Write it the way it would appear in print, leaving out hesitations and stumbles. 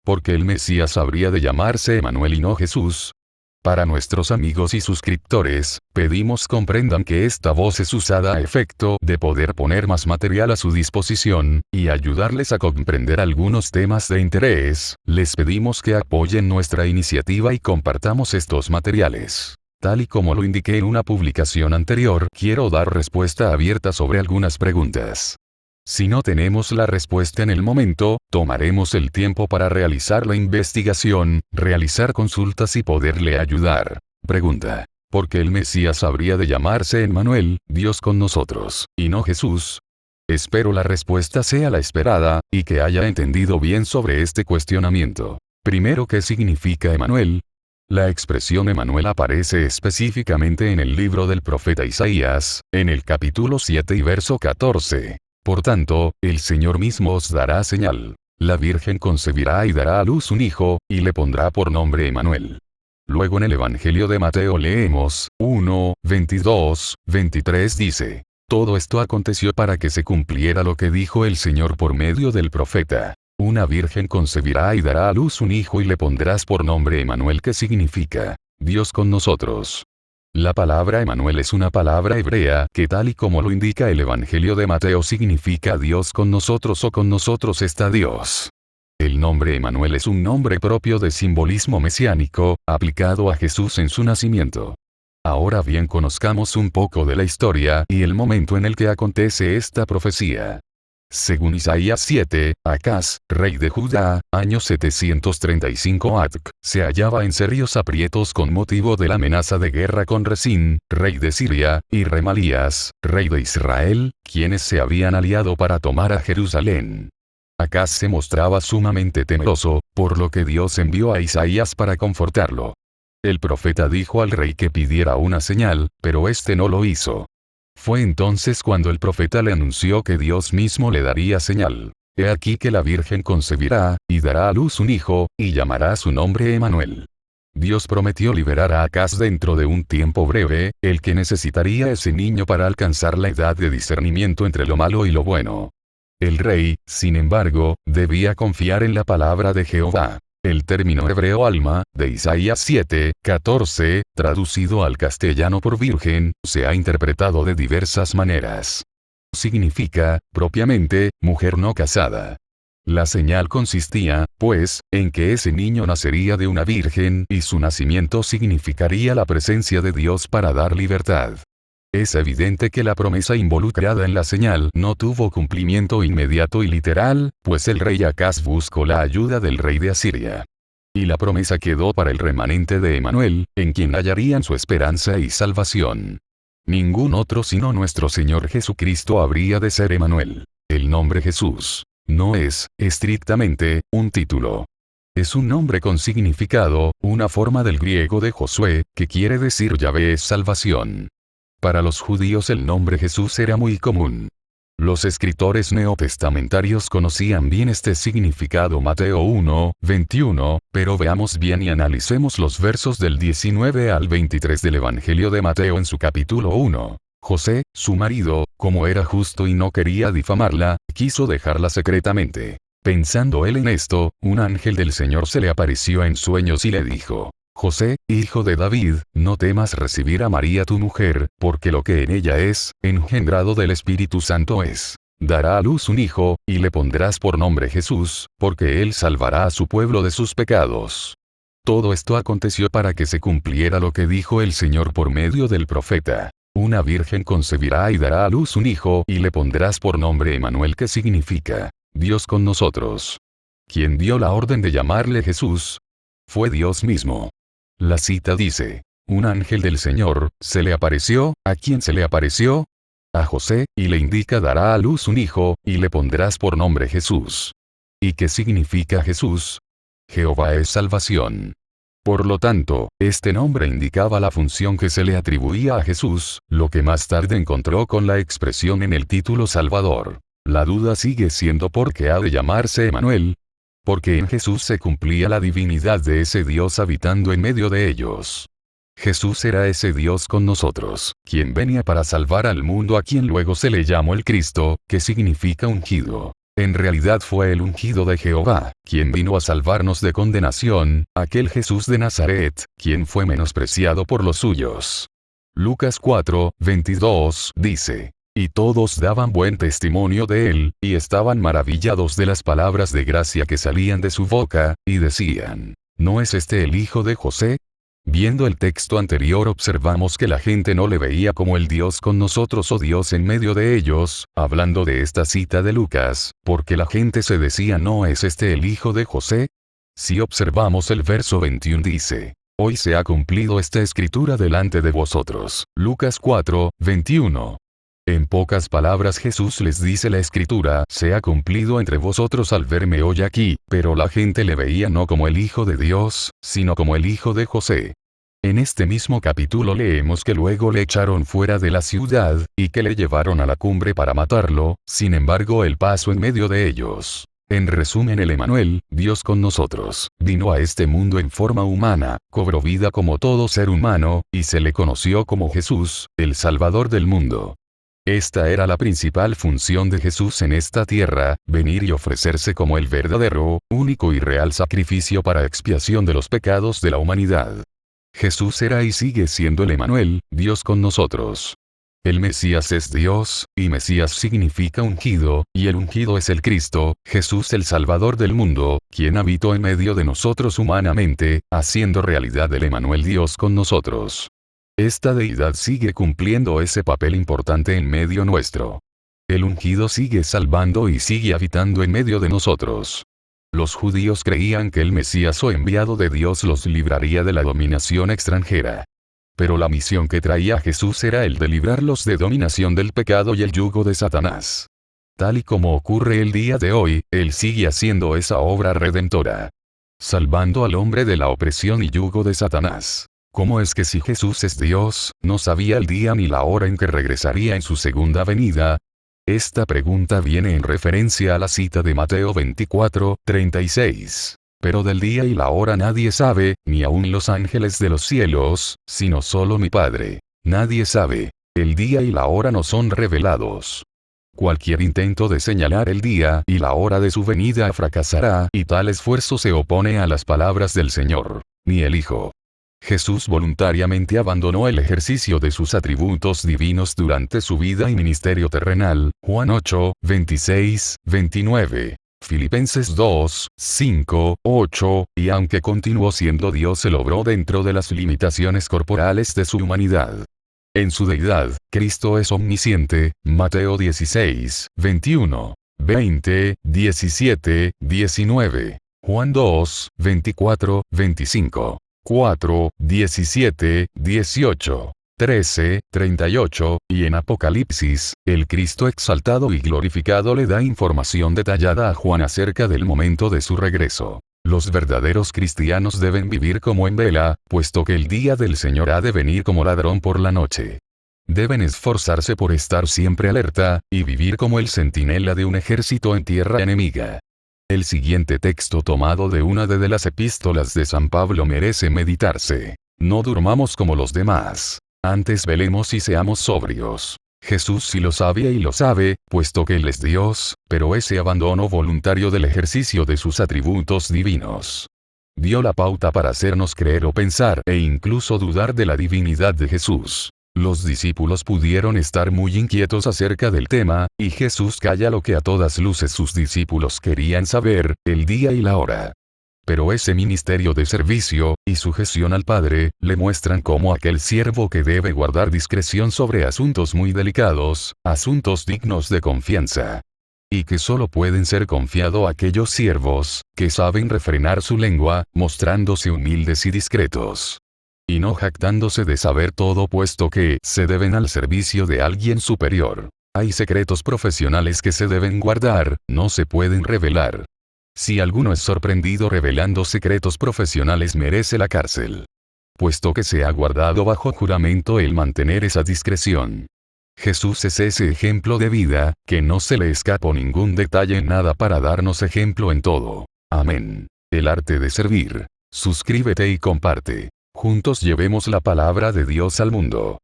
porque el Mesías habría de llamarse Emanuel y no Jesús. Para nuestros amigos y suscriptores, pedimos comprendan que esta voz es usada a efecto de poder poner más material a su disposición, y ayudarles a comprender algunos temas de interés. Les pedimos que apoyen nuestra iniciativa y compartamos estos materiales. Tal y como lo indiqué en una publicación anterior, quiero dar respuesta abierta sobre algunas preguntas. Si no tenemos la respuesta en el momento, tomaremos el tiempo para realizar la investigación, realizar consultas y poderle ayudar. Pregunta: ¿por qué el Mesías habría de llamarse Emmanuel, Dios con nosotros, y no Jesús? Espero la respuesta sea la esperada, y que haya entendido bien sobre este cuestionamiento. Primero, ¿qué significa Emmanuel? La expresión Emmanuel aparece específicamente en el libro del profeta Isaías, en el capítulo 7 y verso 14. Por tanto, el Señor mismo os dará señal. La Virgen concebirá y dará a luz un hijo, y le pondrá por nombre Emmanuel. Luego en el Evangelio de Mateo leemos, 1, 22, 23 dice: todo esto aconteció para que se cumpliera lo que dijo el Señor por medio del profeta. Una virgen concebirá y dará a luz un hijo y le pondrás por nombre Emmanuel, que significa Dios con nosotros. La palabra Emmanuel es una palabra hebrea que, tal y como lo indica el Evangelio de Mateo, significa Dios con nosotros o con nosotros está Dios. El nombre Emmanuel es un nombre propio de simbolismo mesiánico, aplicado a Jesús en su nacimiento. Ahora bien, conozcamos un poco de la historia y el momento en el que acontece esta profecía. Según Isaías 7, Acaz, rey de Judá, año 735 AD, se hallaba en serios aprietos con motivo de la amenaza de guerra con Resín, rey de Siria, y Remalías, rey de Israel, quienes se habían aliado para tomar a Jerusalén. Acaz se mostraba sumamente temeroso, por lo que Dios envió a Isaías para confortarlo. El profeta dijo al rey que pidiera una señal, pero este no lo hizo. Fue entonces cuando el profeta le anunció que Dios mismo le daría señal. He aquí que la Virgen concebirá, y dará a luz un hijo, y llamará su nombre Emmanuel. Dios prometió liberar a Acaz dentro de un tiempo breve, el que necesitaría ese niño para alcanzar la edad de discernimiento entre lo malo y lo bueno. El rey, sin embargo, debía confiar en la palabra de Jehová. El término hebreo alma, de Isaías 7, 14, traducido al castellano por virgen, se ha interpretado de diversas maneras. Significa, propiamente, mujer no casada. La señal consistía, pues, en que ese niño nacería de una virgen y su nacimiento significaría la presencia de Dios para dar libertad. Es evidente que la promesa involucrada en la señal no tuvo cumplimiento inmediato y literal, pues el rey Acaz buscó la ayuda del rey de Asiria. Y la promesa quedó para el remanente de Emmanuel, en quien hallarían su esperanza y salvación. Ningún otro sino nuestro Señor Jesucristo habría de ser Emmanuel. El nombre Jesús no es, estrictamente, un título. Es un nombre con significado, una forma del griego de Josué, que quiere decir Yahvé es salvación. Para los judíos el nombre Jesús era muy común. Los escritores neotestamentarios conocían bien este significado. Mateo 1, 21, pero veamos bien y analicemos los versos del 19 al 23 del Evangelio de Mateo en su capítulo 1. José, su marido, como era justo y no quería difamarla, quiso dejarla secretamente. Pensando él en esto, un ángel del Señor se le apareció en sueños y le dijo: José, hijo de David, no temas recibir a María tu mujer, porque lo que en ella es, engendrado del Espíritu Santo es. Dará a luz un hijo, y le pondrás por nombre Jesús, porque él salvará a su pueblo de sus pecados. Todo esto aconteció para que se cumpliera lo que dijo el Señor por medio del profeta. Una virgen concebirá y dará a luz un hijo, y le pondrás por nombre Emmanuel, que significa Dios con nosotros. Quien dio la orden de llamarle Jesús fue Dios mismo. La cita dice: un ángel del Señor se le apareció. ¿A quién se le apareció? A José, y le indica: dará a luz un hijo, y le pondrás por nombre Jesús. ¿Y qué significa Jesús? Jehová es salvación. Por lo tanto, este nombre indicaba la función que se le atribuía a Jesús, lo que más tarde encontró con la expresión en el título Salvador. La duda sigue siendo por qué ha de llamarse Emmanuel. Porque en Jesús se cumplía la divinidad de ese Dios habitando en medio de ellos. Jesús era ese Dios con nosotros, quien venía para salvar al mundo, a quien luego se le llamó el Cristo, que significa ungido. En realidad fue el ungido de Jehová, quien vino a salvarnos de condenación, aquel Jesús de Nazaret, quien fue menospreciado por los suyos. Lucas 4:22 dice: y todos daban buen testimonio de él, y estaban maravillados de las palabras de gracia que salían de su boca, y decían: ¿no es este el hijo de José? Viendo el texto anterior observamos que la gente no le veía como el Dios con nosotros o Dios en medio de ellos, hablando de esta cita de Lucas, porque la gente se decía: ¿no es este el hijo de José? Si observamos el verso 21 dice: hoy se ha cumplido esta escritura delante de vosotros. Lucas 4:21. En pocas palabras Jesús les dice: la escritura se ha cumplido entre vosotros al verme hoy aquí, pero la gente le veía no como el Hijo de Dios, sino como el hijo de José. En este mismo capítulo leemos que luego le echaron fuera de la ciudad, y que le llevaron a la cumbre para matarlo, sin embargo él pasó en medio de ellos. En resumen, el Emanuel, Dios con nosotros, vino a este mundo en forma humana, cobró vida como todo ser humano, y se le conoció como Jesús, el Salvador del mundo. Esta era la principal función de Jesús en esta tierra, venir y ofrecerse como el verdadero, único y real sacrificio para expiación de los pecados de la humanidad. Jesús era y sigue siendo el Emanuel, Dios con nosotros. El Mesías es Dios, y Mesías significa ungido, y el ungido es el Cristo, Jesús el Salvador del mundo, quien habitó en medio de nosotros humanamente, haciendo realidad el Emanuel, Dios con nosotros. Esta deidad sigue cumpliendo ese papel importante en medio nuestro. El ungido sigue salvando y sigue habitando en medio de nosotros. Los judíos creían que el Mesías o enviado de Dios los libraría de la dominación extranjera. Pero la misión que traía Jesús era el de librarlos de dominación del pecado y el yugo de Satanás. Tal y como ocurre el día de hoy, Él sigue haciendo esa obra redentora, salvando al hombre de la opresión y yugo de Satanás. ¿Cómo es que si Jesús es Dios, no sabía el día ni la hora en que regresaría en su segunda venida? Esta pregunta viene en referencia a la cita de Mateo 24:36. Pero del día y la hora nadie sabe, ni aun los ángeles de los cielos, sino solo mi Padre. Nadie sabe. El día y la hora no son revelados. Cualquier intento de señalar el día y la hora de su venida fracasará, y tal esfuerzo se opone a las palabras del Señor. Ni el Hijo. Jesús voluntariamente abandonó el ejercicio de sus atributos divinos durante su vida y ministerio terrenal, Juan 8:26-29, Filipenses 2:5-8, y aunque continuó siendo Dios, se logró dentro de las limitaciones corporales de su humanidad. En su deidad, Cristo es omnisciente, Mateo 16:21, 20, 17, 19, Juan 2:24-25. 4, 17, 18, 13, 38, y en Apocalipsis, el Cristo exaltado y glorificado le da información detallada a Juan acerca del momento de su regreso. Los verdaderos cristianos deben vivir como en vela, puesto que el día del Señor ha de venir como ladrón por la noche. Deben esforzarse por estar siempre alerta, y vivir como el centinela de un ejército en tierra enemiga. El siguiente texto tomado de una de las epístolas de San Pablo merece meditarse. No durmamos como los demás. Antes velemos y seamos sobrios. Jesús sí lo sabía y lo sabe, puesto que Él es Dios, pero ese abandono voluntario del ejercicio de sus atributos divinos dio la pauta para hacernos creer o pensar e incluso dudar de la divinidad de Jesús. Los discípulos pudieron estar muy inquietos acerca del tema, y Jesús calla lo que a todas luces sus discípulos querían saber, el día y la hora. Pero ese ministerio de servicio, y sujeción al Padre, le muestran como aquel siervo que debe guardar discreción sobre asuntos muy delicados, asuntos dignos de confianza. Y que solo pueden ser confiado a aquellos siervos, que saben refrenar su lengua, mostrándose humildes y discretos. Y no jactándose de saber todo, puesto que se deben al servicio de alguien superior. Hay secretos profesionales que se deben guardar, no se pueden revelar. Si alguno es sorprendido revelando secretos profesionales, merece la cárcel, puesto que se ha guardado bajo juramento el mantener esa discreción. Jesús es ese ejemplo de vida, que no se le escapó ningún detalle en nada para darnos ejemplo en todo. Amén. El arte de servir. Suscríbete y comparte. Juntos llevemos la palabra de Dios al mundo.